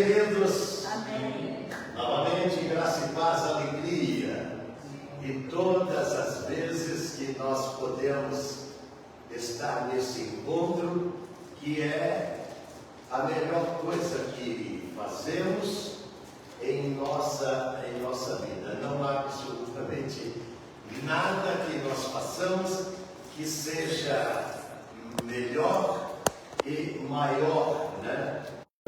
queridos? Amém. Novamente, graça e paz, alegria. E todas as vezes que nós podemos estar nesse encontro, que é a melhor coisa que fazemos em nossa vida. Não há absolutamente nada que nós façamos que seja melhor e maior, né?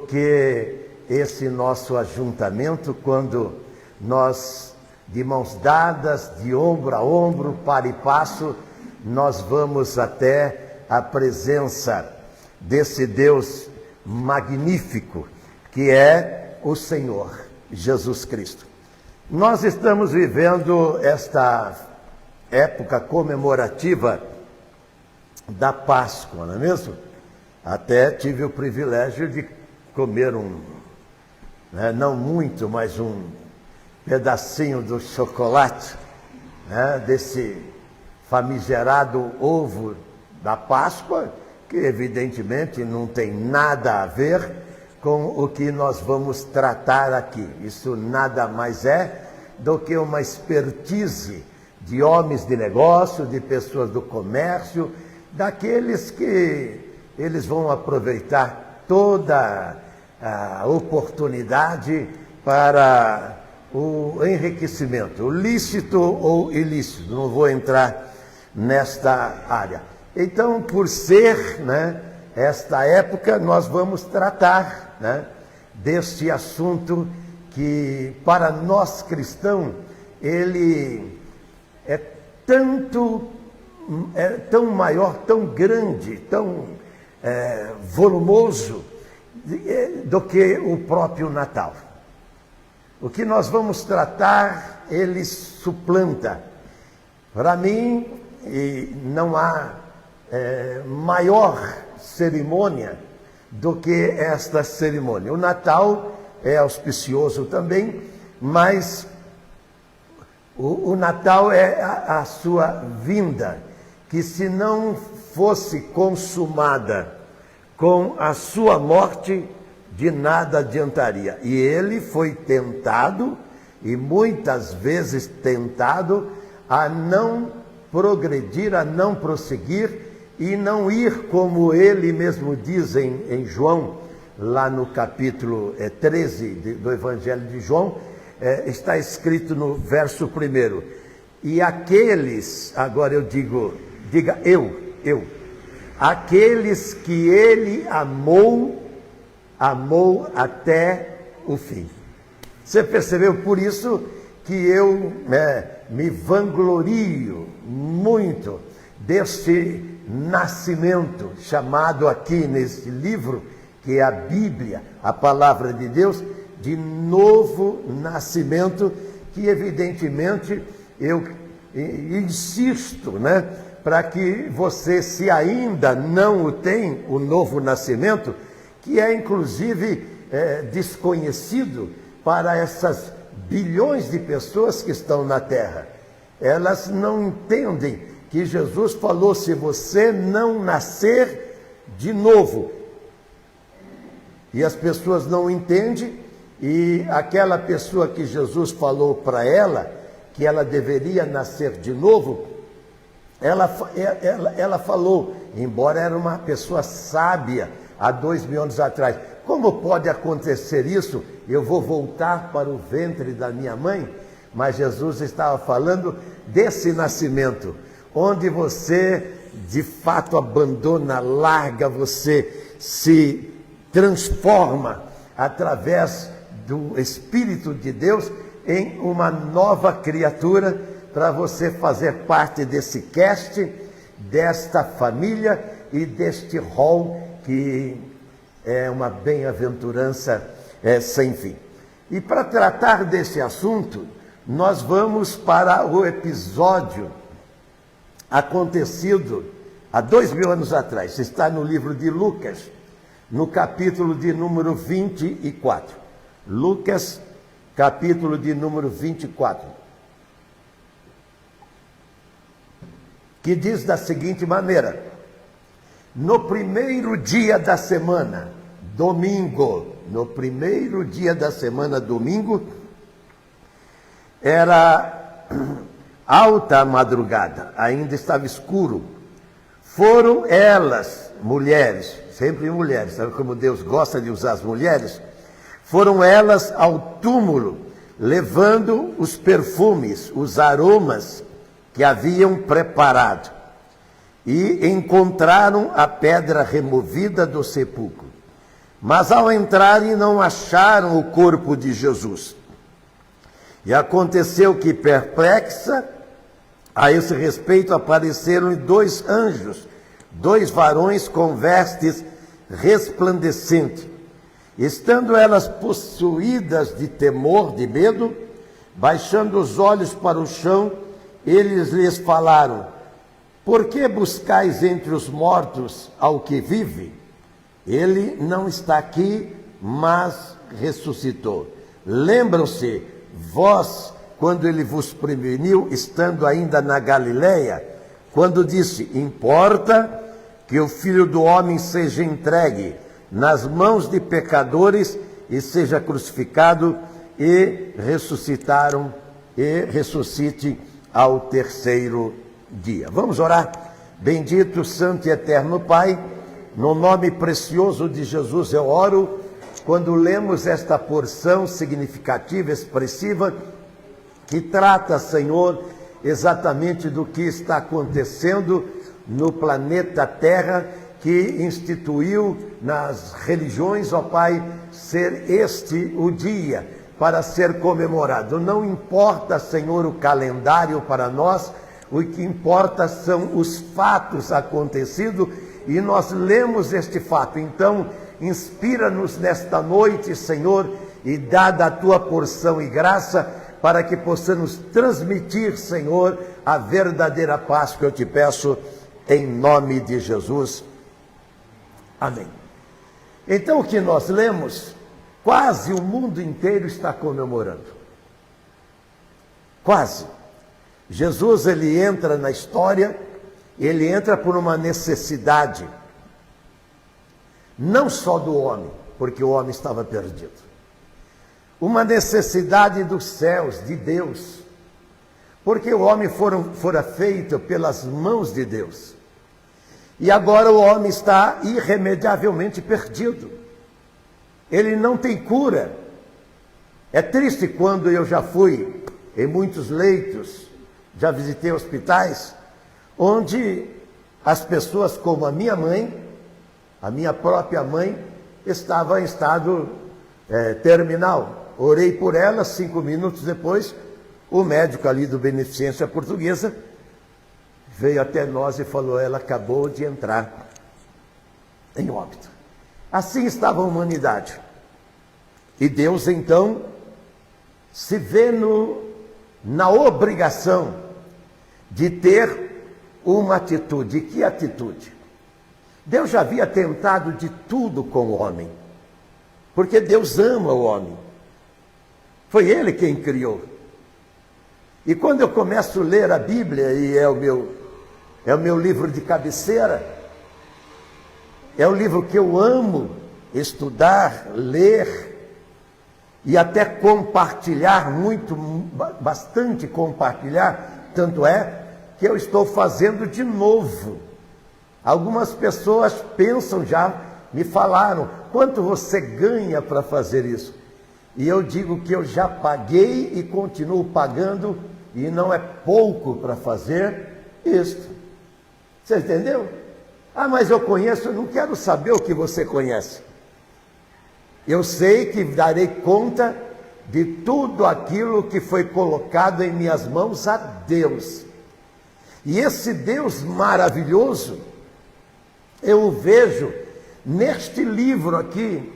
Que esse nosso ajuntamento, quando nós, de mãos dadas, de ombro a ombro, para e passo, nós vamos até a presença desse Deus magnífico, que é o Senhor Jesus Cristo. Nós estamos vivendo esta época comemorativa da Páscoa, não é mesmo? Até tive o privilégio de comer não muito, mas um pedacinho do chocolate, desse famigerado ovo da Páscoa, que evidentemente não tem nada a ver com o que nós vamos tratar aqui. Isso nada mais é do que uma expertise de homens de negócio, de pessoas do comércio, daqueles que eles vão aproveitar toda a oportunidade para o enriquecimento, lícito ou ilícito, não vou entrar nesta área. Então, por ser, esta época, nós vamos tratar, deste assunto que, para nós cristãos, ele é tão maior, tão grande, tão volumoso do que o próprio Natal. O que nós vamos tratar, ele suplanta. Para mim, não há maior cerimônia do que esta cerimônia. O Natal é auspicioso também, mas o Natal é a sua vinda, que se não fosse consumada com a sua morte, de nada adiantaria. E ele foi tentado, e muitas vezes tentado, a não progredir, a não prosseguir, e não ir, como ele mesmo diz em João, lá no capítulo 13 do Evangelho de João, está escrito no verso 1. E aqueles, agora eu diga eu, aqueles que ele amou até o fim. Você percebeu? Por isso que eu me vanglorio muito deste nascimento, chamado aqui nesse livro, que é a Bíblia, a palavra de Deus, de novo nascimento, que evidentemente eu insisto, para que você, se ainda não o tem, o novo nascimento, que é inclusive desconhecido para essas bilhões de pessoas que estão na Terra. Elas não entendem que Jesus falou: se você não nascer de novo. E as pessoas não entendem, e aquela pessoa que Jesus falou para ela, que ela deveria nascer de novo, ela falou, embora era uma pessoa sábia, há 2000 anos atrás: como pode acontecer isso? Eu vou voltar para o ventre da minha mãe? Mas Jesus estava falando desse nascimento, onde você de fato abandona, larga, você se transforma através do Espírito de Deus em uma nova criatura, para você fazer parte desse cast, desta família e deste rol que é uma bem-aventurança sem fim. E para tratar desse assunto, nós vamos para o episódio acontecido há 2000 anos atrás. Está no livro de Lucas, no capítulo de número 24. Lucas, capítulo de número 24. Que diz da seguinte maneira: no primeiro dia da semana, domingo, no primeiro dia da semana, domingo, era alta madrugada, ainda estava escuro. Foram elas, mulheres, sempre mulheres, sabe como Deus gosta de usar as mulheres? Foram elas ao túmulo, levando os perfumes, os aromas que haviam preparado. E encontraram a pedra removida do sepulcro. Mas ao entrarem não acharam o corpo de Jesus. E aconteceu que, perplexa, a esse respeito apareceram 2 anjos, 2 varões com vestes resplandecentes. Estando elas possuídas de temor, de medo, baixando os olhos para o chão, eles lhes falaram: por que buscais entre os mortos ao que vive? Ele não está aqui, mas ressuscitou. Lembram-se, vós, quando ele vos preveniu, estando ainda na Galileia, quando disse: importa que o Filho do Homem seja entregue nas mãos de pecadores e seja crucificado, e ressuscitaram, e ressuscite ao terceiro dia. Vamos orar. Bendito, santo e eterno Pai, no nome precioso de Jesus eu oro. Quando lemos esta porção significativa, expressiva, que trata, Senhor, exatamente do que está acontecendo no planeta Terra, que instituiu nas religiões, ó Pai, ser este o dia para ser comemorado. Não importa, Senhor, o calendário para nós, o que importa são os fatos acontecidos, e nós lemos este fato. Então, inspira-nos nesta noite, Senhor, e dada a tua porção e graça, para que possamos transmitir, Senhor, a verdadeira paz que eu te peço, em nome de Jesus. Amém. Então, o que nós lemos, quase o mundo inteiro está comemorando. Quase. Jesus, ele entra na história, ele entra por uma necessidade, não só do homem, porque o homem estava perdido. Uma necessidade dos céus, de Deus, porque o homem fora feito pelas mãos de Deus. E agora o homem está irremediavelmente perdido. Ele não tem cura. É triste quando eu já fui em muitos leitos, já visitei hospitais, onde as pessoas como a minha mãe, a minha própria mãe, estava em estado terminal. Orei por ela, 5 minutos depois, o médico ali do Beneficência Portuguesa veio até nós e falou: ela acabou de entrar em óbito. Assim estava a humanidade. E Deus, então, se vê na obrigação de ter uma atitude. E que atitude? Deus já havia tentado de tudo com o homem, porque Deus ama o homem. Foi Ele quem criou. E quando eu começo a ler a Bíblia, e é o meu livro de cabeceira, é o livro que eu amo estudar, ler e até compartilhar, bastante compartilhar, tanto é que eu estou fazendo de novo. Algumas pessoas pensam, já me falaram: quanto você ganha para fazer isso? E eu digo que eu já paguei e continuo pagando, e não é pouco para fazer isto. Você entendeu? Ah, mas eu conheço. Eu não quero saber o que você conhece. Eu sei que darei conta de tudo aquilo que foi colocado em minhas mãos a Deus. E esse Deus maravilhoso, eu o vejo neste livro aqui,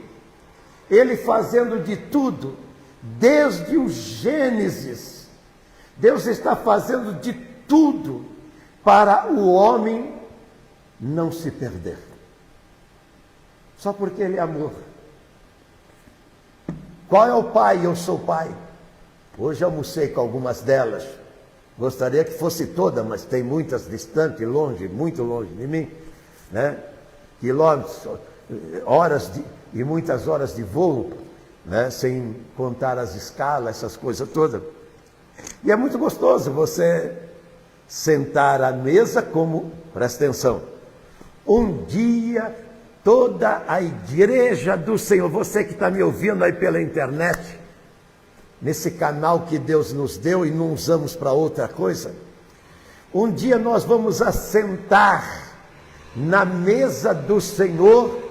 Ele fazendo de tudo, desde o Gênesis. Deus está fazendo de tudo para o homem não se perder. Só porque Ele é amor. Qual é o pai? Eu sou pai. Hoje almocei com algumas delas. Gostaria que fosse toda, mas tem muitas distantes, longe, muito longe de mim, né? Quilômetros, horas e muitas horas de voo, né, sem contar as escalas, essas coisas todas. E é muito gostoso você sentar à mesa como, presta atenção, um dia toda a igreja do Senhor, você que está me ouvindo aí pela internet, nesse canal que Deus nos deu e não usamos para outra coisa, um dia nós vamos assentar na mesa do Senhor,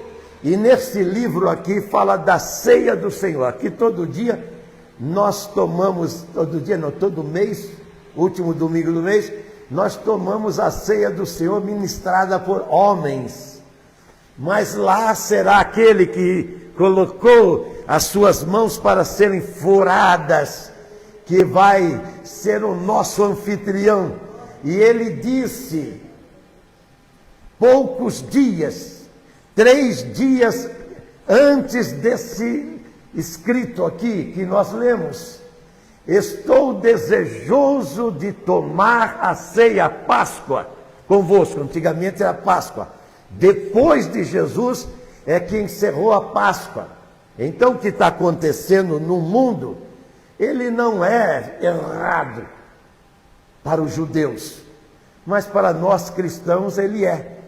e nesse livro aqui fala da ceia do Senhor. Aqui todo dia nós tomamos, todo mês, último domingo do mês, nós tomamos a ceia do Senhor ministrada por homens. Mas lá será aquele que colocou as suas mãos para serem furadas, que vai ser o nosso anfitrião. E ele disse, poucos dias, 3 dias antes desse escrito aqui que nós lemos, estou desejoso de tomar a ceia, a Páscoa, convosco. Antigamente era Páscoa. Depois de Jesus é que encerrou a Páscoa. Então o que está acontecendo no mundo, ele não é errado para os judeus, mas para nós cristãos ele é.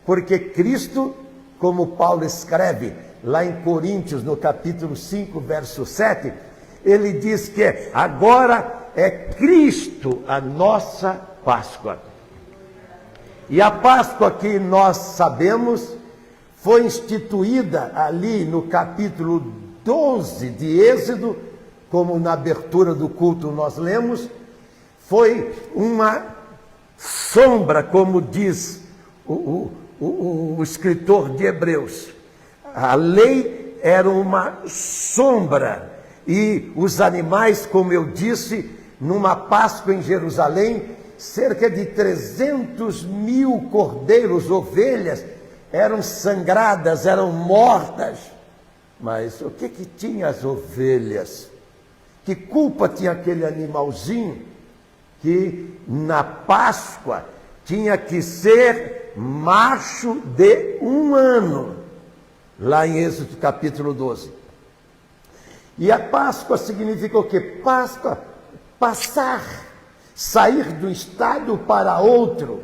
Porque Cristo, como Paulo escreve lá em Coríntios, no capítulo 5, verso 7, ele diz que agora é Cristo a nossa Páscoa. E a Páscoa que nós sabemos foi instituída ali no capítulo 12 de Êxodo, como na abertura do culto nós lemos, foi uma sombra, como diz o escritor de Hebreus. A lei era uma sombra, e os animais, como eu disse, numa Páscoa em Jerusalém, cerca de 300.000 cordeiros, ovelhas, eram sangradas, eram mortas. Mas o que tinha as ovelhas? Que culpa tinha aquele animalzinho que na Páscoa tinha que ser macho de 1 ano, lá em Êxodo capítulo 12. E a Páscoa significa o quê? Páscoa, passar, sair de um estado para outro.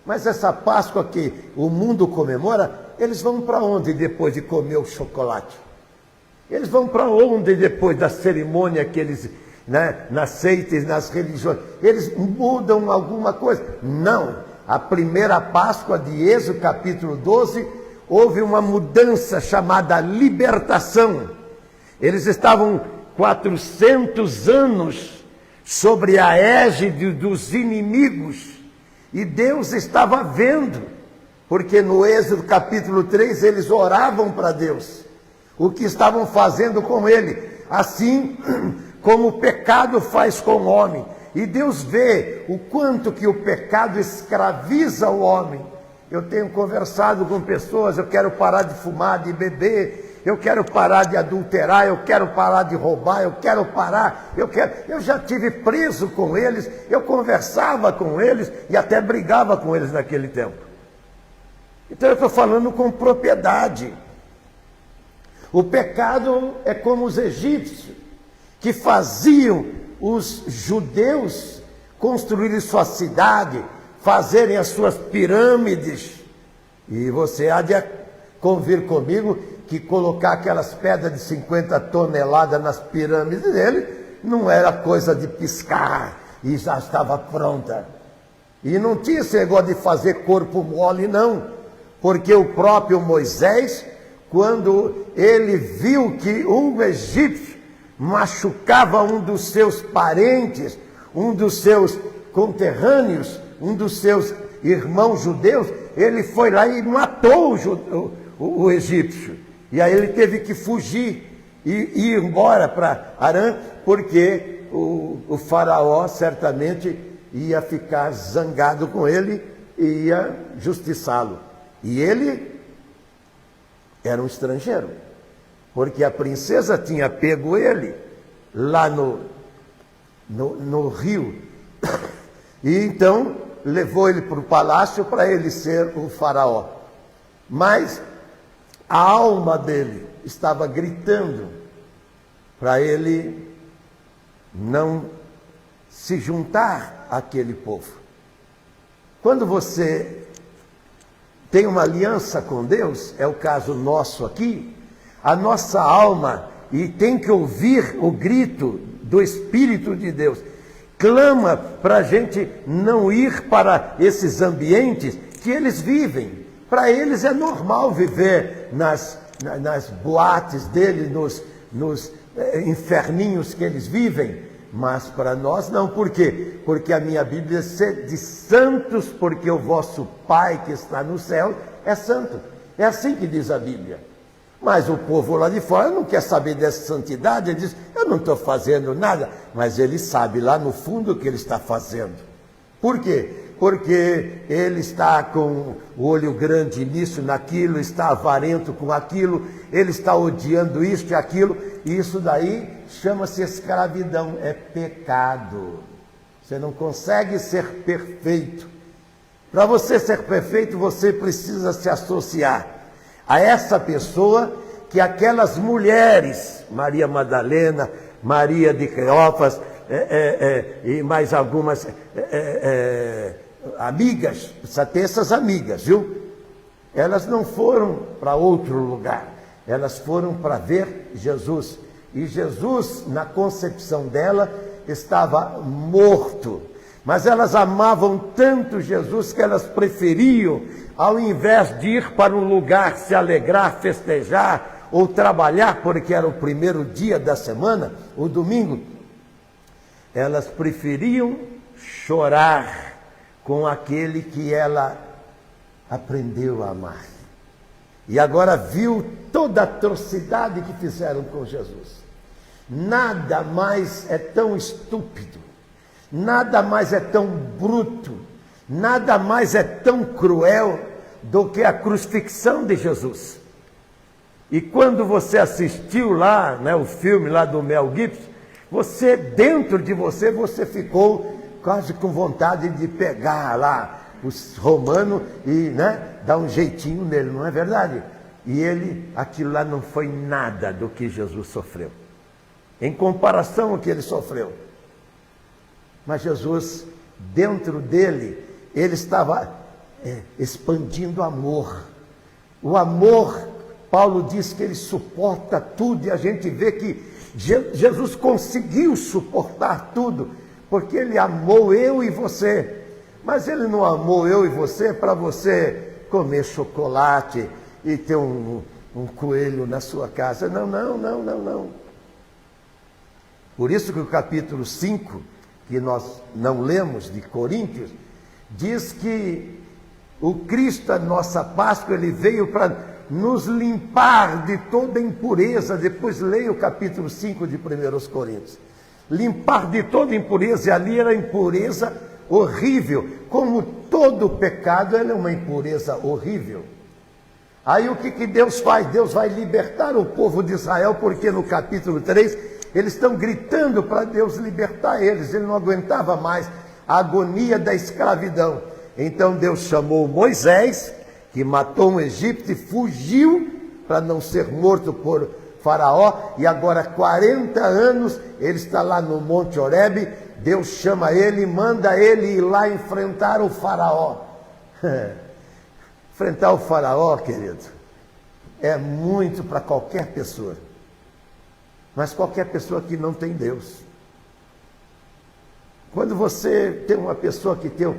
Mas essa Páscoa que o mundo comemora, eles vão para onde depois de comer o chocolate? Eles vão para onde depois da cerimônia que eles, nas seitas, nas religiões? Eles mudam alguma coisa? Não. A primeira Páscoa de Êxodo capítulo 12, houve uma mudança chamada libertação. Eles estavam 400 anos sobre a égide dos inimigos, e Deus estava vendo, porque no Êxodo capítulo 3 eles oravam para Deus, o que estavam fazendo com ele, assim como o pecado faz com o homem. E Deus vê o quanto que o pecado escraviza o homem. Eu tenho conversado com pessoas, eu quero parar de fumar, de beber, eu quero parar de adulterar, eu quero parar de roubar, eu já tive preso com eles, eu conversava com eles e até brigava com eles naquele tempo. Então eu estou falando com propriedade. O pecado é como os egípcios, que faziam os judeus construírem sua cidade, fazerem as suas pirâmides. E você há de convir comigo que colocar aquelas pedras de 50 toneladas nas pirâmides dele não era coisa de piscar e já estava pronta. E não tinha esse negócio de fazer corpo mole, não. Porque o próprio Moisés, quando ele viu que um egípcio machucava um dos seus parentes, um dos seus conterrâneos, um dos seus irmãos judeus, ele foi lá e matou o egípcio. E aí ele teve que fugir e ir embora para Harã, porque o faraó certamente ia ficar zangado com ele e ia justiçá-lo. E ele era um estrangeiro, porque a princesa tinha pego ele lá no rio, e então levou ele para o palácio para ele ser o faraó. Mas a alma dele estava gritando para ele não se juntar àquele povo. Quando você tem uma aliança com Deus, é o caso nosso aqui, a nossa alma, e tem que ouvir o grito do Espírito de Deus, clama para a gente não ir para esses ambientes que eles vivem. Para eles é normal viver nas boates deles, nos inferninhos que eles vivem, mas para nós não. Por quê? Porque a minha Bíblia diz de santos, porque o vosso Pai que está no céu é santo. É assim que diz a Bíblia. Mas o povo lá de fora não quer saber dessa santidade, ele diz, eu não estou fazendo nada, mas ele sabe lá no fundo o que ele está fazendo. Por quê? Porque ele está com o olho grande nisso, naquilo, está avarento com aquilo, ele está odiando isto e aquilo, e isso daí chama-se escravidão, é pecado. Você não consegue ser perfeito. Para você ser perfeito, você precisa se associar a essa pessoa que aquelas mulheres, Maria Madalena, Maria de Cleófas, e mais algumas amigas, precisa ter essas amigas, viu? Elas não foram para outro lugar, elas foram para ver Jesus. E Jesus, na concepção dela, estava morto. Mas elas amavam tanto Jesus que elas preferiam, ao invés de ir para um lugar se alegrar, festejar ou trabalhar, porque era o primeiro dia da semana, o domingo, elas preferiam chorar com aquele que ela aprendeu a amar. E agora viu toda a atrocidade que fizeram com Jesus. Nada mais é tão estúpido, nada mais é tão bruto, nada mais é tão cruel do que a crucifixão de Jesus. E quando você assistiu lá, né, o filme lá do Mel Gibson, você, dentro de você, você ficou quase com vontade de pegar lá os romanos e, né, dar um jeitinho nele, não é verdade? E ele, aquilo lá não foi nada do que Jesus sofreu, em comparação ao que ele sofreu. Mas Jesus, dentro dele, ele estava expandindo amor. O amor, Paulo diz que ele suporta tudo, e a gente vê que Jesus conseguiu suportar tudo, porque ele amou eu e você. Mas ele não amou eu e você para você comer chocolate e ter um coelho na sua casa. Não, não, não, não, não. Por isso que o capítulo 5, que nós não lemos, de Coríntios, diz que o Cristo, a nossa Páscoa, ele veio para nos limpar de toda impureza. Depois leia o capítulo 5 de 1 Coríntios. Limpar de toda impureza, e ali era impureza horrível. Como todo pecado, ele é uma impureza horrível. Aí o que Deus faz? Deus vai libertar o povo de Israel, porque no capítulo 3, eles estão gritando para Deus libertar eles. Ele não aguentava mais a agonia da escravidão. Então Deus chamou Moisés, que matou um egípcio e fugiu para não ser morto por Faraó. E agora 40 anos ele está lá no Monte Horebe. Deus chama ele, manda ele ir lá enfrentar o Faraó. Enfrentar o Faraó, querido, é muito para qualquer pessoa. Mas qualquer pessoa que não tem Deus. Quando você tem uma pessoa que tem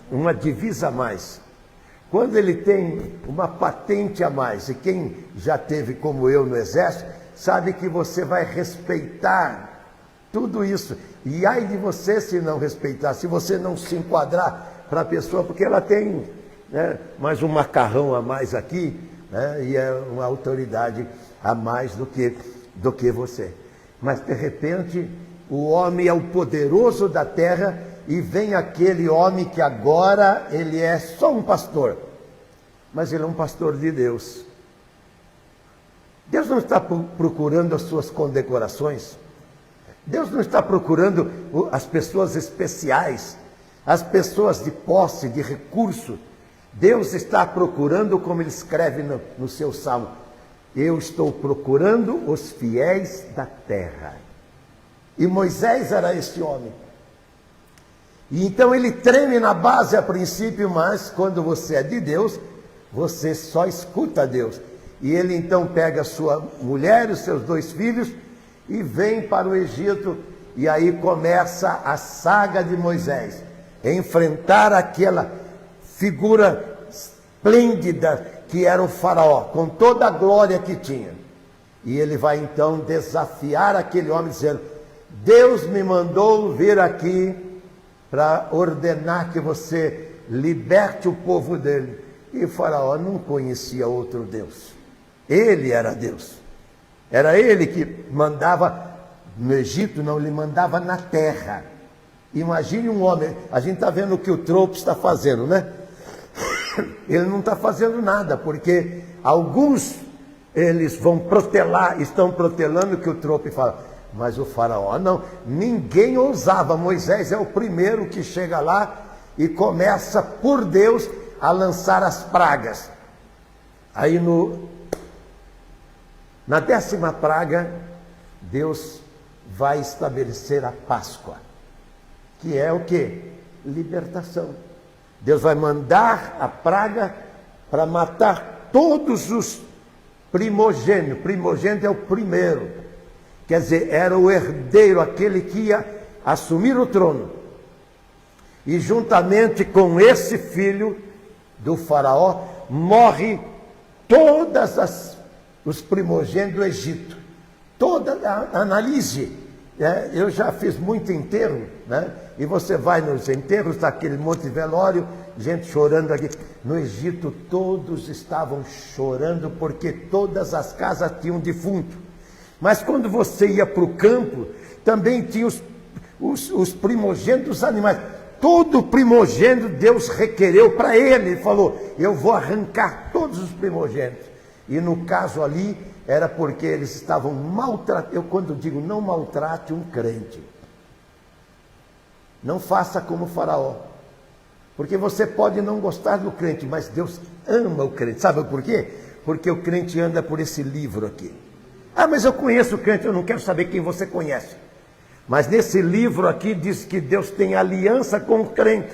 uma divisa a mais, quando ele tem uma patente a mais, e quem já teve como eu no exército, sabe que você vai respeitar tudo isso. E ai de você se não respeitar, se você não se enquadrar para a pessoa, porque ela tem, né, mais um macarrão a mais aqui, né, e é uma autoridade a mais do que você. Mas de repente o homem é o poderoso da terra, e vem aquele homem que agora ele é só um pastor, mas ele é um pastor de Deus. Deus não está procurando as suas condecorações. Deus não está procurando as pessoas especiais, as pessoas de posse, de recurso. Deus está procurando, como ele escreve no seu salmo, eu estou procurando os fiéis da terra. E Moisés era esse homem. E então ele treme na base a princípio, mas quando você é de Deus, você só escuta Deus. E ele então pega sua mulher e os seus 2 filhos e vem para o Egito. E aí começa a saga de Moisés. Enfrentar aquela figura esplêndida que era o faraó, com toda a glória que tinha. E ele vai então desafiar aquele homem dizendo: Deus me mandou vir aqui para ordenar que você liberte o povo dele. E o faraó não conhecia outro Deus. Ele era Deus. Era ele que mandava no Egito, não, ele mandava na terra. Imagine um homem, a gente está vendo o que o Trope está fazendo, né? Ele não está fazendo nada, porque alguns, eles vão protelar, estão protelando o que o Trope fala. Mas o faraó não, ninguém ousava. Moisés é o primeiro que chega lá e começa, por Deus, a lançar as pragas. Aí na 10ª praga, Deus vai estabelecer a Páscoa, que é o quê? Libertação. Deus vai mandar a praga para matar todos os primogênitos. Primogênito é o primeiro. Quer dizer, era o herdeiro, aquele que ia assumir o trono. E juntamente com esse filho do faraó, morre todas os primogênitos do Egito. Analise, eu já fiz muito enterro, né? E você vai nos enterros, está aquele monte de velório, gente chorando aqui. No Egito todos estavam chorando porque todas as casas tinham defunto. Mas quando você ia para o campo, também tinha os primogênitos dos animais. Todo primogênito Deus requereu para ele. Ele falou: eu vou arrancar todos os primogênitos. E no caso ali, era porque eles estavam maltratando. Eu quando digo não maltrate um crente, não faça como o faraó. Porque você pode não gostar do crente, mas Deus ama o crente. Sabe por quê? Porque o crente anda por esse livro aqui. Ah, mas eu conheço o crente, eu não quero saber quem você conhece. Mas nesse livro aqui diz que Deus tem aliança com o crente.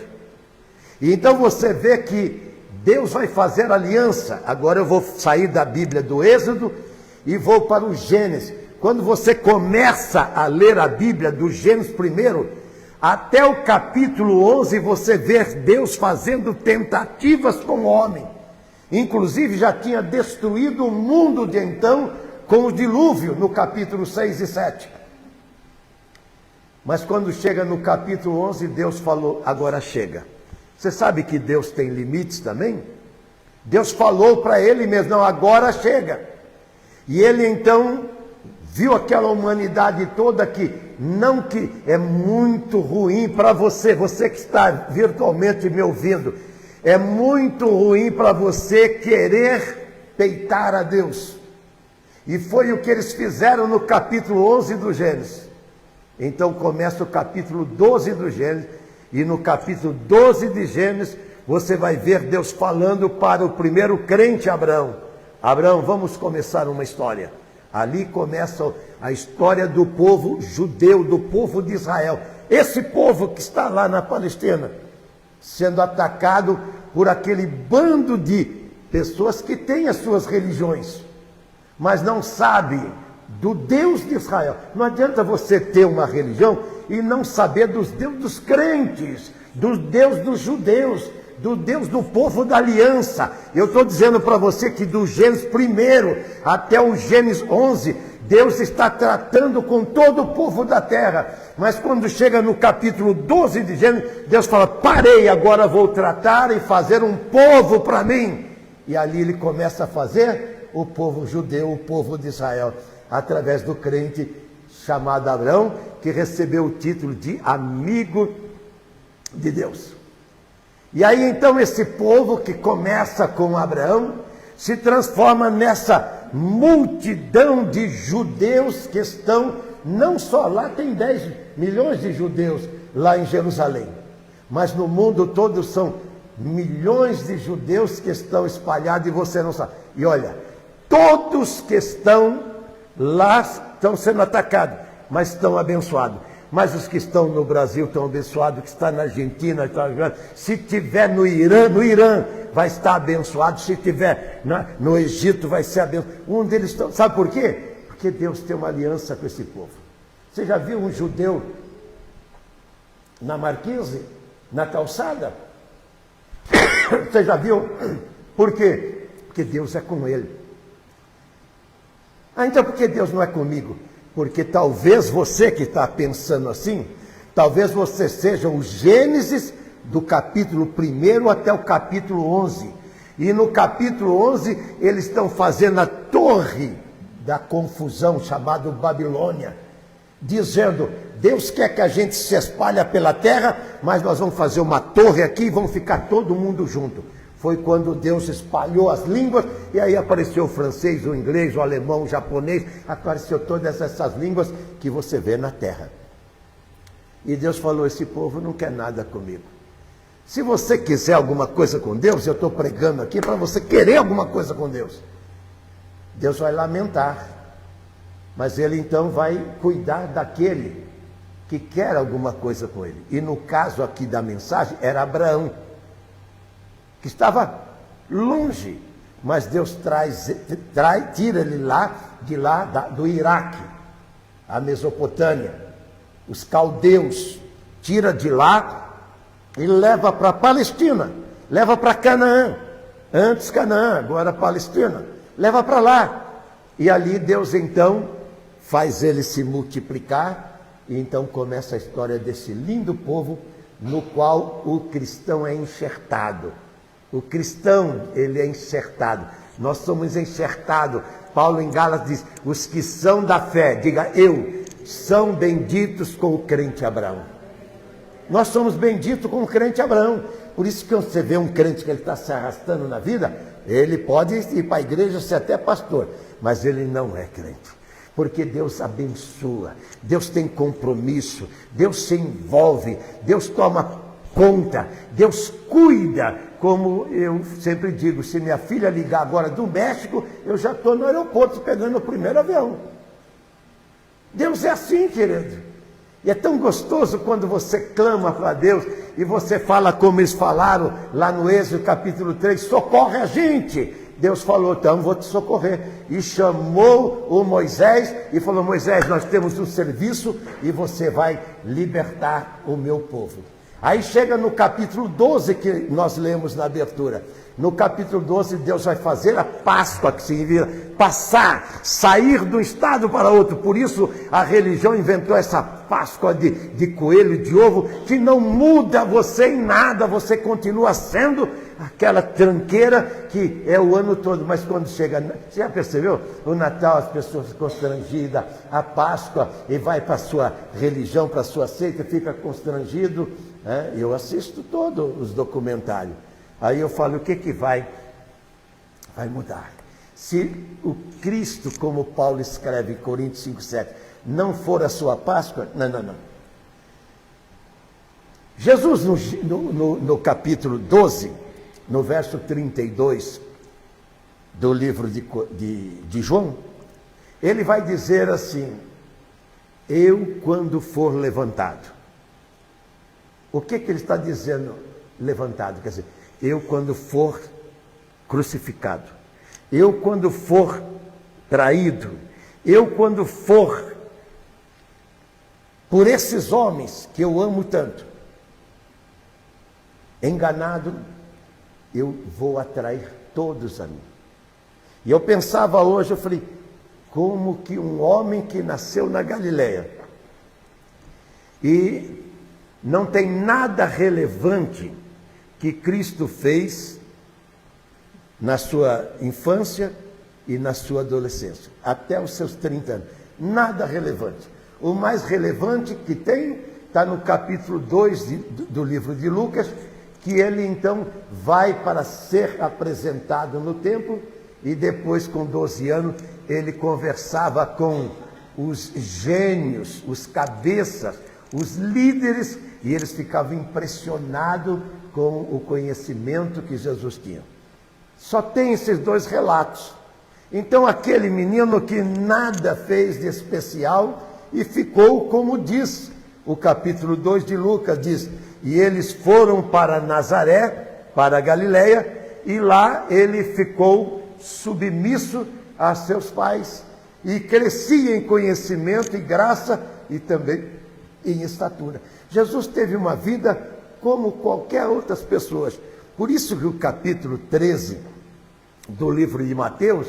E então você vê que Deus vai fazer aliança. Agora eu vou sair da Bíblia do Êxodo e vou para o Gênesis. Quando você começa a ler a Bíblia do Gênesis primeiro, até o capítulo 11, você vê Deus fazendo tentativas com o homem. Inclusive já tinha destruído o mundo de então com o dilúvio, no capítulo 6 e 7. Mas quando chega no capítulo 11, Deus falou: agora chega. Você sabe que Deus tem limites também? Deus falou para ele mesmo: não, agora chega. E ele então viu aquela humanidade toda que é muito ruim para você, você que está virtualmente me ouvindo, é muito ruim para você querer peitar a Deus. E foi o que eles fizeram no capítulo 11 do Gênesis. Então começa o capítulo 12 do Gênesis, e no capítulo 12 de Gênesis, você vai ver Deus falando para o primeiro crente Abraão. Abraão, vamos começar uma história. Ali começa a história do povo judeu, do povo de Israel. Esse povo que está lá na Palestina, sendo atacado por aquele bando de pessoas que têm as suas religiões, mas não sabe do Deus de Israel. Não adianta você ter uma religião e não saber dos deuses dos crentes, do Deus dos judeus, do Deus do povo da aliança. Eu estou dizendo para você que do Gênesis 1 até o Gênesis 11, Deus está tratando com todo o povo da terra. Mas quando chega no capítulo 12 de Gênesis, Deus fala: parei, agora vou tratar e fazer um povo para mim. E ali ele começa a fazer o povo judeu, o povo de Israel, através do crente chamado Abraão, que recebeu o título de amigo de Deus. E aí então esse povo que começa com Abraão se transforma nessa multidão de judeus que estão, não só lá, tem 10 milhões de judeus lá em Jerusalém, mas no mundo todo são milhões de judeus que estão espalhados e você não sabe. E olha, todos que estão lá estão sendo atacados, mas estão abençoados. Mas os que estão no Brasil estão abençoados, que está na Argentina, se tiver no Irã vai estar abençoado, se tiver no Egito vai ser abençoado. Um deles estão, sabe por quê? Porque Deus tem uma aliança com esse povo. Você já viu um judeu na Marquise, na calçada? Você já viu? Por quê? Porque Deus é com ele. Ah, então por que Deus não é comigo? Porque talvez você que está pensando assim, talvez você seja o Gênesis do capítulo 1 até o capítulo 11. E no capítulo 11 eles estão fazendo a torre da confusão, chamada Babilônia, dizendo, Deus quer que a gente se espalhe pela terra, mas nós vamos fazer uma torre aqui e vamos ficar todo mundo junto. Foi quando Deus espalhou as línguas, e aí apareceu o francês, o inglês, o alemão, o japonês, apareceu todas essas línguas que você vê na terra. E Deus falou, esse povo não quer nada comigo. Se você quiser alguma coisa com Deus, eu estou pregando aqui para você querer alguma coisa com Deus. Deus vai lamentar, mas Ele então vai cuidar daquele que quer alguma coisa com Ele. E no caso aqui da mensagem, era Abraão, que estava longe, mas Deus tira ele do Iraque, a Mesopotâmia, os caldeus, tira de lá e leva para a Palestina, leva para Canaã, antes Canaã, agora Palestina, leva para lá, e ali Deus então faz ele se multiplicar, e então começa a história desse lindo povo, no qual o cristão é enxertado. O cristão, ele é enxertado. Nós somos enxertados. Paulo em Gálatas diz, os que são da fé, diga eu, são benditos com o crente Abraão. Nós somos benditos com o crente Abraão. Por isso que você vê um crente que ele está se arrastando na vida, ele pode ir para a igreja, ser até pastor, mas ele não é crente. Porque Deus abençoa, Deus tem compromisso, Deus se envolve, Deus toma conta, Deus cuida. Como eu sempre digo, se minha filha ligar agora do México, eu já estou no aeroporto pegando o primeiro avião. Deus é assim, querido. E é tão gostoso quando você clama para Deus e você fala como eles falaram lá no Êxodo capítulo 3, socorre a gente. Deus falou, então vou te socorrer. E chamou o Moisés e falou, Moisés, nós temos um serviço e você vai libertar o meu povo. Aí chega no capítulo 12 que nós lemos na abertura. No capítulo 12 Deus vai fazer a Páscoa, que significa passar, sair de um estado para outro. Por isso a religião inventou essa Páscoa de coelho e de ovo, que não muda você em nada, você continua sendo aquela tranqueira que é o ano todo. Mas quando chega, você já percebeu? O Natal as pessoas ficam constrangidas, a Páscoa, e vai para a sua religião, para a sua seita, fica constrangido. Eu assisto todos os documentários. Aí eu falo, o que vai mudar? Se o Cristo, como Paulo escreve em Coríntios 5,7, não for a sua Páscoa, não. Jesus, no capítulo 12, no verso 32 do livro de João, ele vai dizer assim, eu quando for levantado. O que ele está dizendo levantado? Quer dizer, eu quando for crucificado, eu quando for traído, eu quando for por esses homens que eu amo tanto, enganado, eu vou atrair todos a mim. E eu pensava hoje, eu falei, como que um homem que nasceu na Galileia e não tem nada relevante que Cristo fez na sua infância e na sua adolescência, até os seus 30 anos. Nada relevante. O mais relevante que tem está no capítulo 2 do livro de Lucas, que ele então vai para ser apresentado no templo, e depois com 12 anos ele conversava com os gênios, os cabeças, os líderes, e eles ficavam impressionados com o conhecimento que Jesus tinha. Só tem esses dois relatos. Então aquele menino que nada fez de especial e ficou como diz o capítulo 2 de Lucas, diz: e eles foram para Nazaré, para a Galileia, e lá ele ficou submisso a seus pais, e crescia em conhecimento e graça, e também em estatura. Jesus teve uma vida como qualquer outras pessoas. Por isso que o capítulo 13 do livro de Mateus,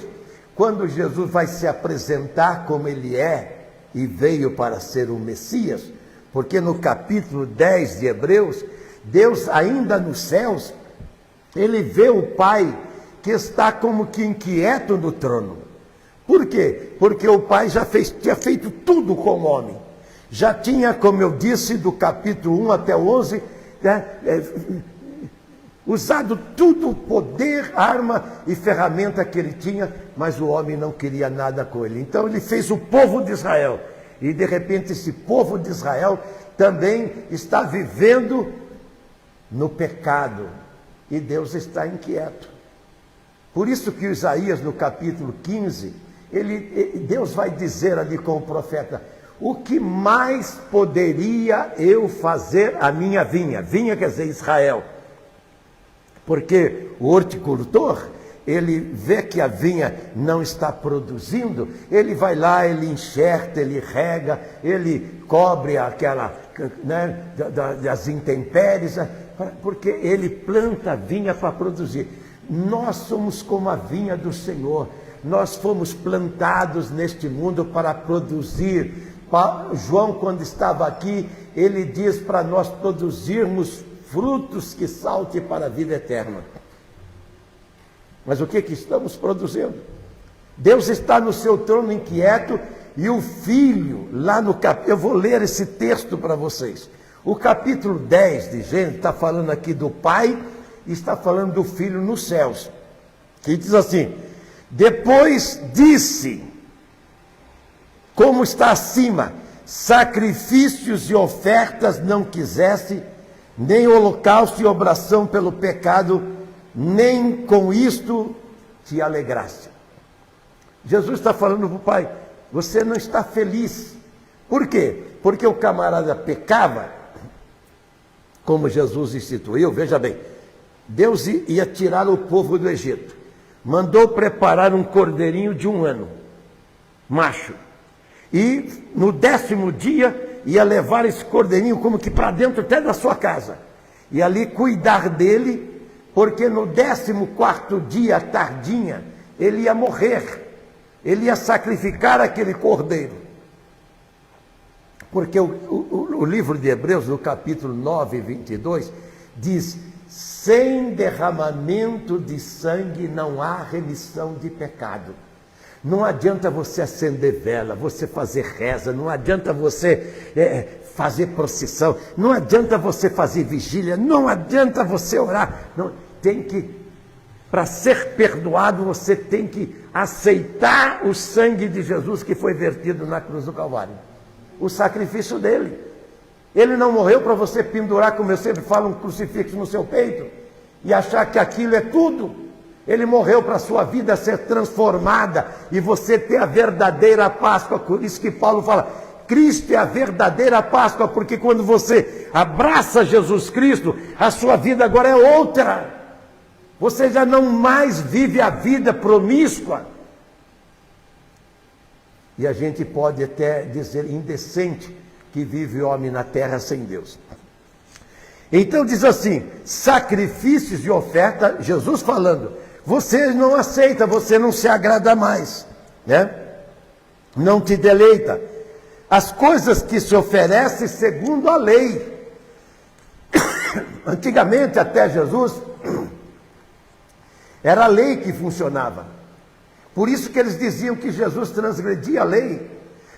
quando Jesus vai se apresentar como ele é, e veio para ser o Messias, porque no capítulo 10 de Hebreus, Deus ainda nos céus, ele vê o Pai que está como que inquieto no trono. Por quê? Porque o Pai tinha feito tudo com o homem. Já tinha, como eu disse, do capítulo 1 até o 11, usado tudo o poder, arma e ferramenta que ele tinha, mas o homem não queria nada com ele. Então ele fez o povo de Israel. E de repente esse povo de Israel também está vivendo no pecado. E Deus está inquieto. Por isso que Isaías, no capítulo 15, Deus vai dizer ali com o profeta: o que mais poderia eu fazer à minha vinha? Vinha quer dizer Israel. Porque o horticultor, ele vê que a vinha não está produzindo, ele vai lá, ele enxerta, ele rega, ele cobre aquela, né, das intempéries, porque ele planta a vinha para produzir. Nós somos como a vinha do Senhor, nós fomos plantados neste mundo para produzir. João, quando estava aqui, ele diz para nós produzirmos frutos que saltem para a vida eterna. Mas o que estamos produzindo? Deus está no seu trono inquieto, e o Filho, lá no capítulo, eu vou ler esse texto para vocês. O capítulo 10 de Gênesis está falando aqui do Pai, e está falando do Filho nos céus. Que diz assim: depois disse, como está acima, sacrifícios e ofertas não quisesse, nem holocausto e obração pelo pecado, nem com isto te alegraste. Jesus está falando para o Pai: você não está feliz. Por quê? Porque o camarada pecava, como Jesus instituiu. Veja bem, Deus ia tirar o povo do Egito, mandou preparar um cordeirinho de 1 ano, macho, e no 10º dia ia levar esse cordeirinho como que para dentro até da sua casa, e ali cuidar dele, porque no 14º dia, tardinha, ele ia morrer, ele ia sacrificar aquele cordeiro. Porque o livro de Hebreus, no capítulo 9, 22, diz: sem derramamento de sangue não há remissão de pecado. Não adianta você acender vela, você fazer reza, não adianta você fazer procissão, não adianta você fazer vigília, não adianta você orar. Não, para ser perdoado, você tem que aceitar o sangue de Jesus que foi vertido na cruz do Calvário. O sacrifício dele. Ele não morreu para você pendurar, como eu sempre falo, um crucifixo no seu peito e achar que aquilo é tudo. Ele morreu para a sua vida ser transformada e você ter a verdadeira Páscoa. Por isso que Paulo fala: Cristo é a verdadeira Páscoa, porque quando você abraça Jesus Cristo, a sua vida agora é outra. Você já não mais vive a vida promíscua. E a gente pode até dizer indecente que vive o homem na terra sem Deus. Então diz assim: sacrifícios e oferta, Jesus falando, você não aceita, você não se agrada mais, né? Não te deleita. As coisas que se oferecem segundo a lei. Antigamente, até Jesus, era a lei que funcionava. Por isso que eles diziam que Jesus transgredia a lei.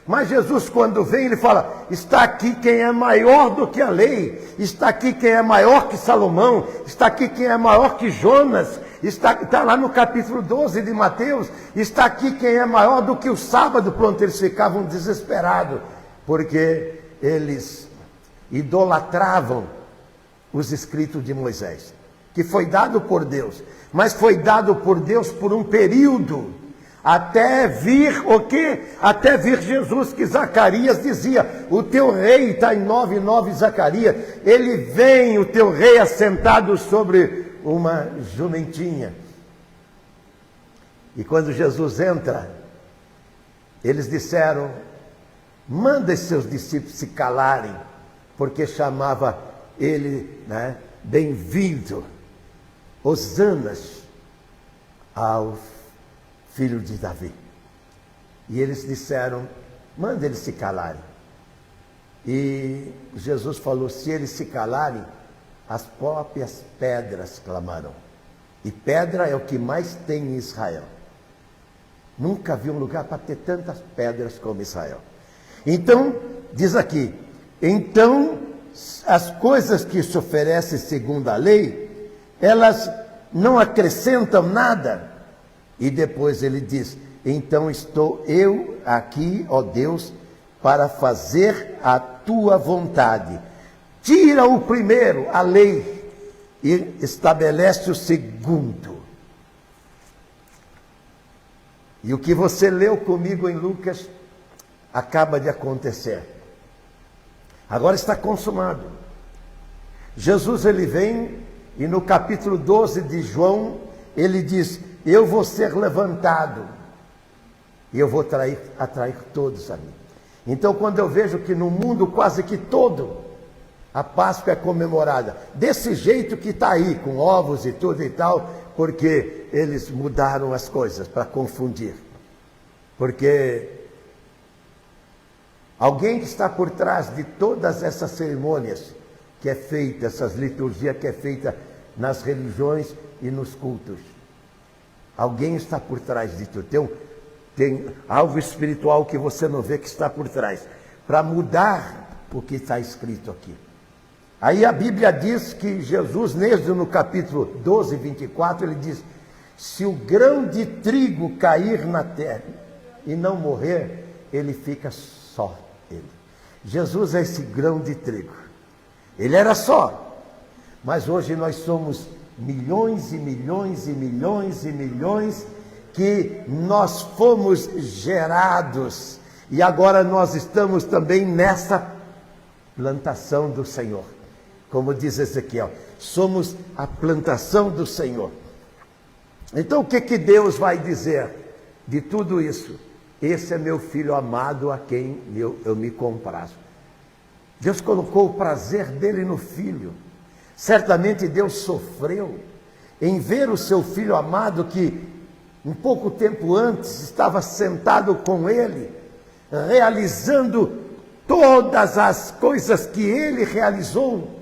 Mas Jesus, quando vem, ele fala: está aqui quem é maior do que a lei, está aqui quem é maior que Salomão, está aqui quem é maior que Jonas, está lá no capítulo 12 de Mateus, está aqui quem é maior do que o sábado. Pronto, eles ficavam desesperados, porque eles idolatravam os escritos de Moisés, que foi dado por Deus, mas foi dado por Deus por um período. Até vir o quê? Até vir Jesus, que Zacarias dizia, o teu rei está em 9:9, Zacarias, ele vem, o teu rei assentado sobre uma jumentinha. E quando Jesus entra, eles disseram, manda os seus discípulos se calarem, porque chamava ele, né, bem-vindo, hosanas ao filho de Davi. E eles disseram, manda eles se calarem. E Jesus falou, se eles se calarem, as próprias pedras clamarão. E pedra é o que mais tem em Israel. Nunca vi um lugar para ter tantas pedras como Israel. Então, diz aqui, então as coisas que se oferecem segundo a lei, elas não acrescentam nada. E depois ele diz, então estou eu aqui, ó Deus, para fazer a tua vontade. Tira o primeiro, a lei, e estabelece o segundo. E o que você leu comigo em Lucas acaba de acontecer. Agora está consumado. Jesus, ele vem e no capítulo 12 de João, ele diz, eu vou ser levantado e eu vou atrair todos a mim. Então, quando eu vejo que no mundo quase que todo a Páscoa é comemorada desse jeito que está aí, com ovos e tudo e tal, porque eles mudaram as coisas para confundir. Porque alguém que está por trás de todas essas cerimônias que é feita, essas liturgias que é feita nas religiões e nos cultos, alguém está por trás de tudo. Tem algo espiritual que você não vê que está por trás, para mudar o que está escrito aqui. Aí a Bíblia diz que Jesus, mesmo no capítulo 12, 24, ele diz, se o grão de trigo cair na terra e não morrer, ele fica só ele. Jesus é esse grão de trigo. Ele era só, mas hoje nós somos milhões e milhões e milhões e milhões que nós fomos gerados e agora nós estamos também nessa plantação do Senhor. Como diz Ezequiel, somos a plantação do Senhor. Então o que Deus vai dizer de tudo isso? Esse é meu filho amado a quem eu me comprazo. Deus colocou o prazer dele no filho. Certamente Deus sofreu em ver o seu filho amado que um pouco tempo antes estava sentado com ele, realizando todas as coisas que ele realizou.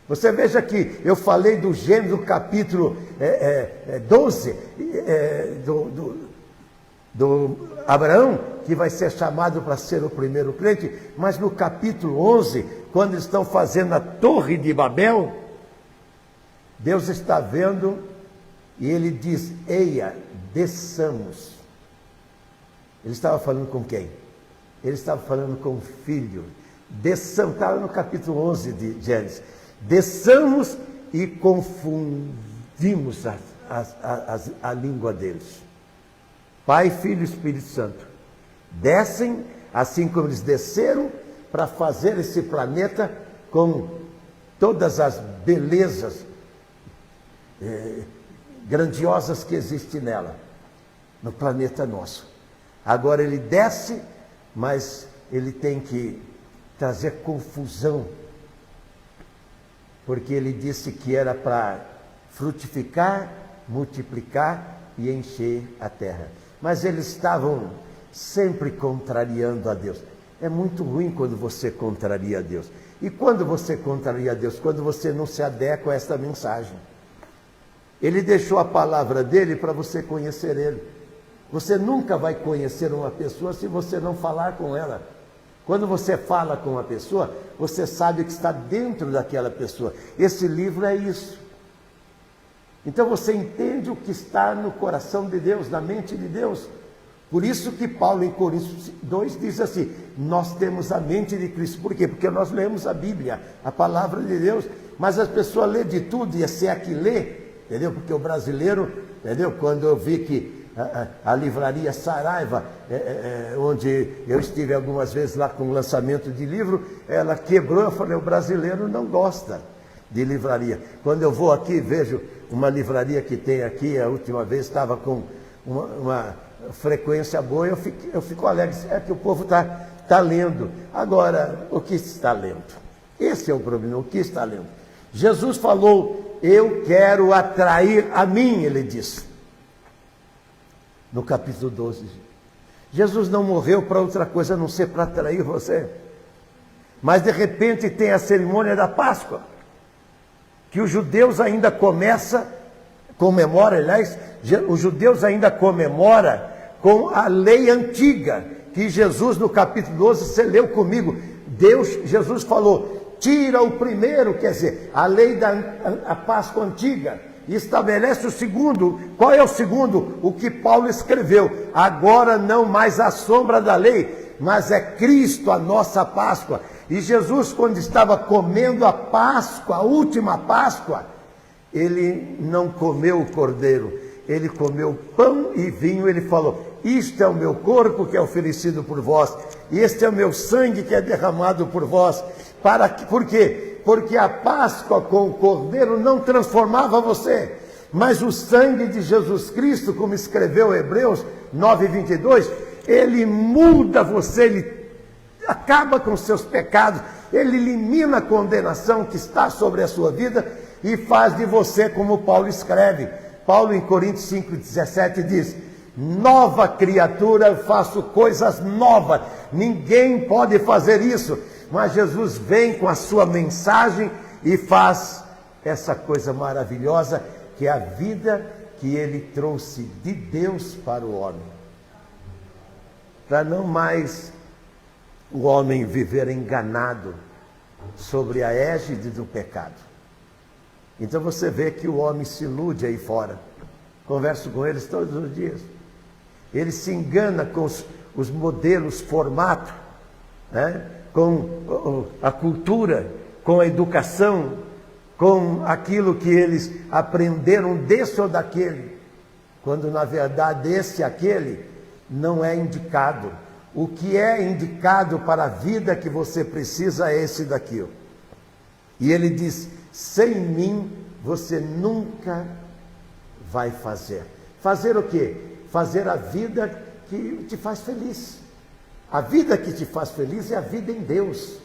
Você veja que eu falei do Gênesis, do capítulo 12, do Abraão, que vai ser chamado para ser o primeiro crente, mas no capítulo 11, quando eles estão fazendo a Torre de Babel, Deus está vendo e ele diz, eia, desçamos. Ele estava falando com quem? Ele estava falando com o filho. Desçamos, estava no capítulo 11 de Gênesis. Desçamos e confundimos a língua deles. Pai, Filho e Espírito Santo descem, assim como eles desceram, para fazer esse planeta com todas as belezas grandiosas que existem nela, no planeta nosso. Agora ele desce, mas ele tem que trazer confusão, porque ele disse que era para frutificar, multiplicar e encher a terra. Mas eles estavam sempre contrariando a Deus. É muito ruim quando você contraria a Deus. E quando você contraria a Deus? Quando você não se adequa a esta mensagem. Ele deixou a palavra dele para você conhecer ele. Você nunca vai conhecer uma pessoa se você não falar com ela. Quando você fala com uma pessoa, você sabe que está dentro daquela pessoa. Esse livro é isso. Então você entende o que está no coração de Deus, na mente de Deus. Por isso que Paulo em Coríntios 2 diz assim, nós temos a mente de Cristo. Por quê? Porque nós lemos a Bíblia, a palavra de Deus, mas as pessoas lêem de tudo e se é que lê, entendeu? Porque o brasileiro, entendeu? Quando eu vi que a livraria Saraiva, onde eu estive algumas vezes lá com o lançamento de livro, ela quebrou. Eu falei, o brasileiro não gosta de livraria. Quando eu vou aqui, vejo uma livraria que tem aqui, a última vez estava com uma frequência boa, eu fico alegre, é que o povo está lendo. Agora, o que está lendo? Esse é o problema, o que está lendo? Jesus falou, eu quero atrair a mim, ele disse, no capítulo 12. Jesus não morreu para outra coisa a não ser para atrair você. Mas de repente tem a cerimônia da Páscoa, que os judeus ainda comemora, aliás, os judeus ainda comemora com a lei antiga, que Jesus no capítulo 12, você leu comigo, Jesus falou, tira o primeiro, quer dizer, a lei da Páscoa antiga, e estabelece o segundo. Qual é o segundo? O que Paulo escreveu, agora não mais a sombra da lei, mas é Cristo a nossa Páscoa. E Jesus, quando estava comendo a Páscoa, a última Páscoa, ele não comeu o cordeiro, ele comeu pão e vinho. Ele falou, isto é o meu corpo que é oferecido por vós, e este é o meu sangue que é derramado por vós. Por quê? Porque a Páscoa com o cordeiro não transformava você, mas o sangue de Jesus Cristo, como escreveu Hebreus 9:22, ele muda você, ele acaba com seus pecados, ele elimina a condenação que está sobre a sua vida e faz de você como Paulo escreve. Paulo em Coríntios 5:17 diz, nova criatura, eu faço coisas novas. Ninguém pode fazer isso, mas Jesus vem com a sua mensagem e faz essa coisa maravilhosa, que é a vida que ele trouxe de Deus para o homem, para não mais o homem viver enganado sobre a égide do pecado. Então você vê que o homem se ilude aí fora. Converso com eles todos os dias. Ele se engana com os modelos, formato, né? Com a cultura, com a educação, com aquilo que eles aprenderam desse ou daquele, quando na verdade esse e aquele não é indicado. O que é indicado para a vida que você precisa é esse daqui. E ele diz, sem mim você nunca vai fazer. Fazer o quê? Fazer a vida que te faz feliz. A vida que te faz feliz é a vida em Deus.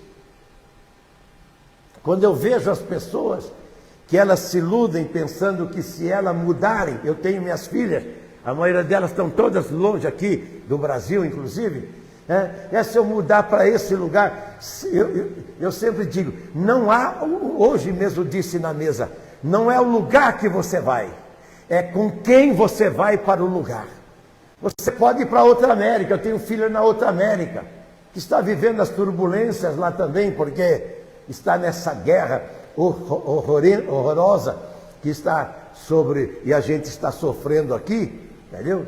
Quando eu vejo as pessoas que elas se iludem pensando que se elas mudarem, eu tenho minhas filhas, a maioria delas estão todas longe aqui, do Brasil inclusive, se eu mudar para esse lugar, eu sempre digo, não há, hoje mesmo disse na mesa, não é o lugar que você vai, é com quem você vai para o lugar. Você pode ir para outra América, eu tenho filha na outra América, que está vivendo as turbulências lá também, porque está nessa guerra horrorosa que está sobre, e a gente está sofrendo aqui, entendeu?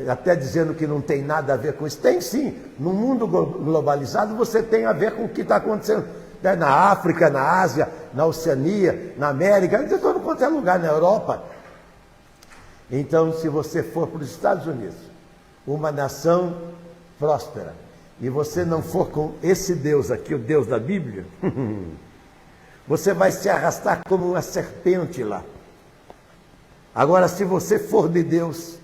Até dizendo que não tem nada a ver com isso. Tem sim, no mundo globalizado você tem a ver com o que está acontecendo, né? Na África, na Ásia, na Oceania, na América, de todo quanto é lugar, na Europa. Então, se você for para os Estados Unidos, uma nação próspera, e você não for com esse Deus aqui, o Deus da Bíblia, você vai se arrastar como uma serpente lá. Agora, se você for de Deus,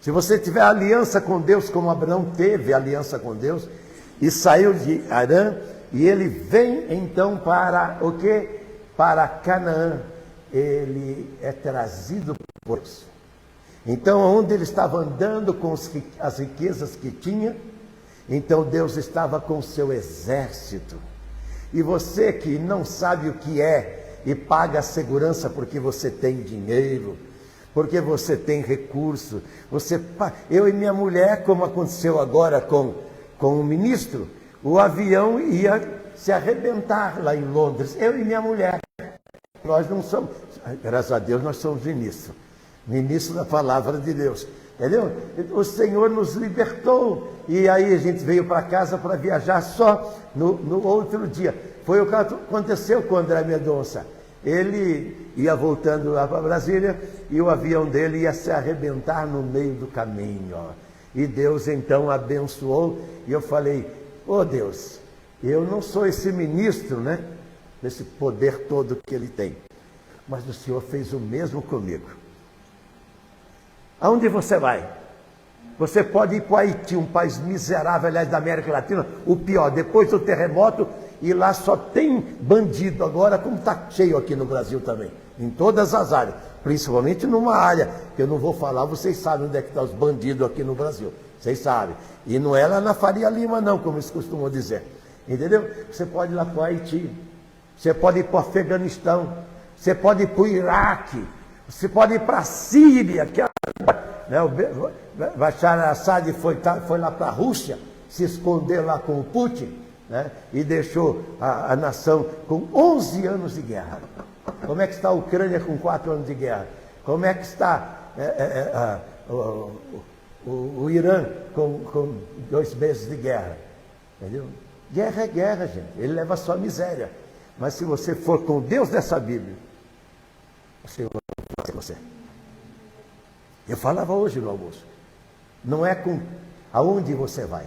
se você tiver aliança com Deus, como Abraão teve aliança com Deus, e saiu de Harã, e ele vem então para o quê? Para Canaã. Ele é trazido por Deus. Então, onde ele estava andando com as riquezas que tinha, então Deus estava com o seu exército. E você que não sabe o que é e paga a segurança porque você tem dinheiro, porque você tem recurso, eu e minha mulher, como aconteceu agora com o ministro, o avião ia se arrebentar lá em Londres, eu e minha mulher. Nós não somos, graças a Deus nós somos ministro da palavra de Deus, entendeu? O Senhor nos libertou, e aí a gente veio para casa para viajar só no outro dia. Foi o que aconteceu com o André Mendonça. ele ia voltando lá para Brasília e o avião dele ia se arrebentar no meio do caminho. Ó. E Deus então abençoou e eu falei, ô Deus, eu não sou esse ministro, né? Desse poder todo que ele tem. Mas o Senhor fez o mesmo comigo. Aonde você vai? Você pode ir para o Haiti, um país miserável, aliás, da América Latina, o pior, depois do terremoto, e lá só tem bandido agora, como está cheio aqui no Brasil também, em todas as áreas, principalmente numa área, que eu não vou falar, vocês sabem onde é que estão os bandidos aqui no Brasil, vocês sabem. E não é lá na Faria Lima não, como eles costumam dizer, entendeu? Você pode ir lá para o Haiti, você pode ir para o Afeganistão, você pode ir para o Iraque, você pode ir para a Síria, que né, o Bashar al-Assad foi lá para a Rússia, se esconder lá com o Putin, né, e deixou a nação com 11 anos de guerra. Como é que está a Ucrânia com 4 anos de guerra? Como é que está o Irã com 2 meses de guerra? Entendeu? Guerra é guerra, gente. Ele leva só miséria. Mas se você for com Deus dessa Bíblia, o Senhor vai fazer você. Eu falava hoje no almoço. Não é com aonde você vai.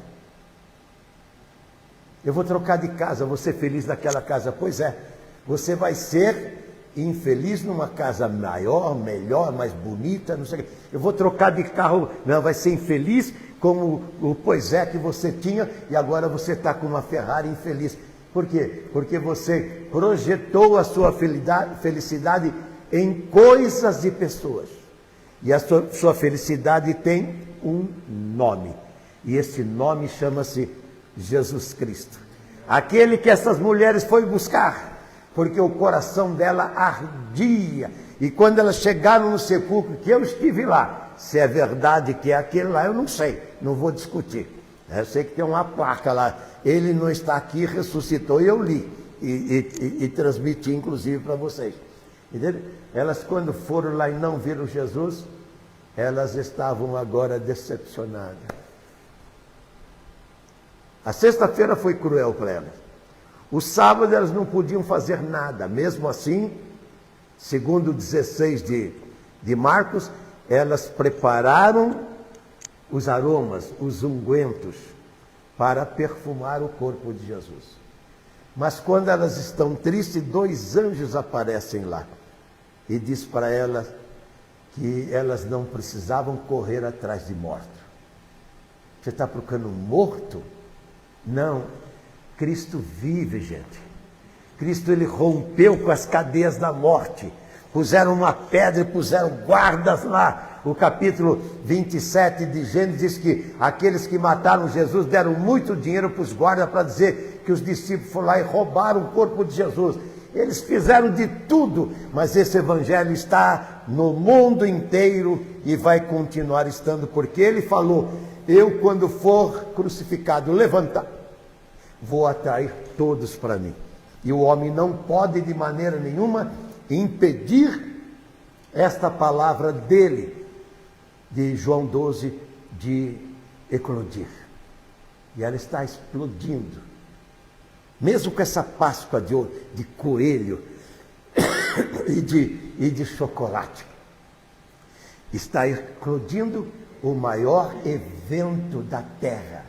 Eu vou trocar de casa, vou ser feliz naquela casa. Pois é, você vai ser infeliz numa casa maior, melhor, mais bonita, não sei o quê. Eu vou trocar de carro, não, vai ser infeliz como o pois é que você tinha e agora você está com uma Ferrari infeliz. Por quê? Porque você projetou a sua felicidade em coisas e pessoas. E a sua felicidade tem um nome. E esse nome chama-se Jesus Cristo. Aquele que essas mulheres foram buscar, porque o coração dela ardia. E quando elas chegaram no sepulcro, que eu estive lá, se é verdade que é aquele lá, eu não sei, não vou discutir. Eu sei que tem uma placa lá, ele não está aqui, ressuscitou, e eu li e transmiti inclusive para vocês. Entendeu? Elas quando foram lá e não viram Jesus, elas estavam agora decepcionadas. A sexta-feira foi cruel para elas. O sábado elas não podiam fazer nada. Mesmo assim, segundo 16 de Marcos, elas prepararam os aromas, os ungüentos, para perfumar o corpo de Jesus. Mas quando elas estão tristes, 2 anjos aparecem lá e diz para elas que elas não precisavam correr atrás de morto. Você está procurando um morto? Não, Cristo vive, gente. Cristo, ele rompeu com as cadeias da morte. Puseram uma pedra e puseram guardas lá. O capítulo 27 de Gênesis diz que aqueles que mataram Jesus deram muito dinheiro para os guardas para dizer que os discípulos foram lá e roubaram o corpo de Jesus. Eles fizeram de tudo, mas esse evangelho está no mundo inteiro e vai continuar estando, porque ele falou, eu quando for crucificado, levantar, vou atrair todos para mim. E o homem não pode de maneira nenhuma impedir esta palavra dele, de João 12, de eclodir. E ela está explodindo. Mesmo com essa Páscoa de coelho e de chocolate, está eclodindo o maior evento da terra,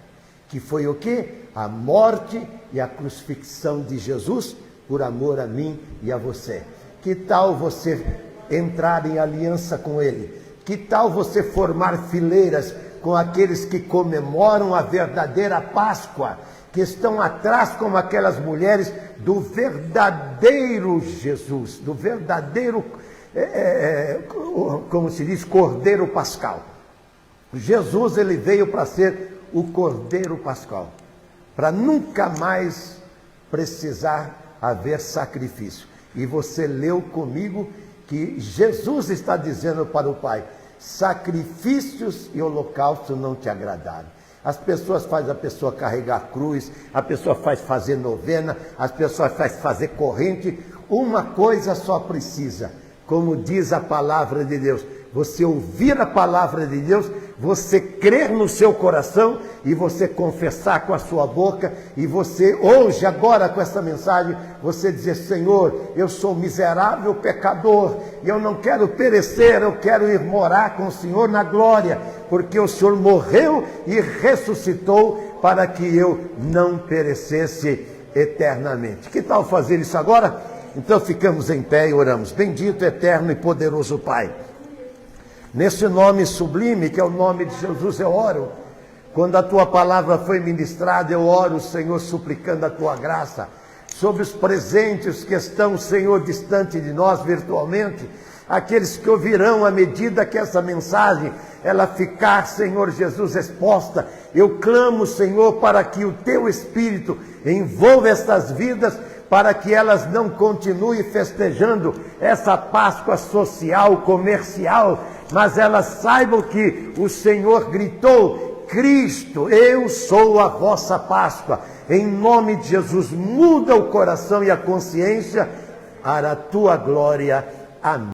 que foi o quê? A morte e a crucifixão de Jesus por amor a mim e a você. Que tal você entrar em aliança com Ele? Que tal você formar fileiras com aqueles que comemoram a verdadeira Páscoa, que estão atrás como aquelas mulheres do verdadeiro Jesus, do verdadeiro, como se diz, Cordeiro Pascal. Jesus, ele veio para ser o Cordeiro Pascal, para nunca mais precisar haver sacrifício. E você leu comigo que Jesus está dizendo para o Pai, sacrifícios e holocausto não te agradaram. As pessoas fazem a pessoa carregar a cruz, a pessoa faz fazer novena, as pessoas faz fazer corrente. Uma coisa só precisa, como diz a palavra de Deus, você ouvir a palavra de Deus, você crer no seu coração e você confessar com a sua boca, e você hoje, agora com essa mensagem, você dizer: Senhor, eu sou miserável pecador, e eu não quero perecer, eu quero ir morar com o Senhor na glória, porque o Senhor morreu e ressuscitou para que eu não perecesse eternamente. Que tal fazer isso agora? Então ficamos em pé e oramos. Bendito, eterno e poderoso Pai, nesse nome sublime que é o nome de Jesus eu oro. Quando a tua palavra foi ministrada, eu oro, Senhor, suplicando a tua graça sobre os presentes que estão, Senhor, distante de nós virtualmente, aqueles que ouvirão à medida que essa mensagem ela ficar, Senhor Jesus, exposta. Eu clamo, Senhor, para que o teu Espírito envolva estas vidas, para que elas não continuem festejando essa Páscoa social, comercial, mas elas saibam que o Senhor gritou: Cristo, eu sou a vossa Páscoa. Em nome de Jesus, muda o coração e a consciência para a tua glória. Amém.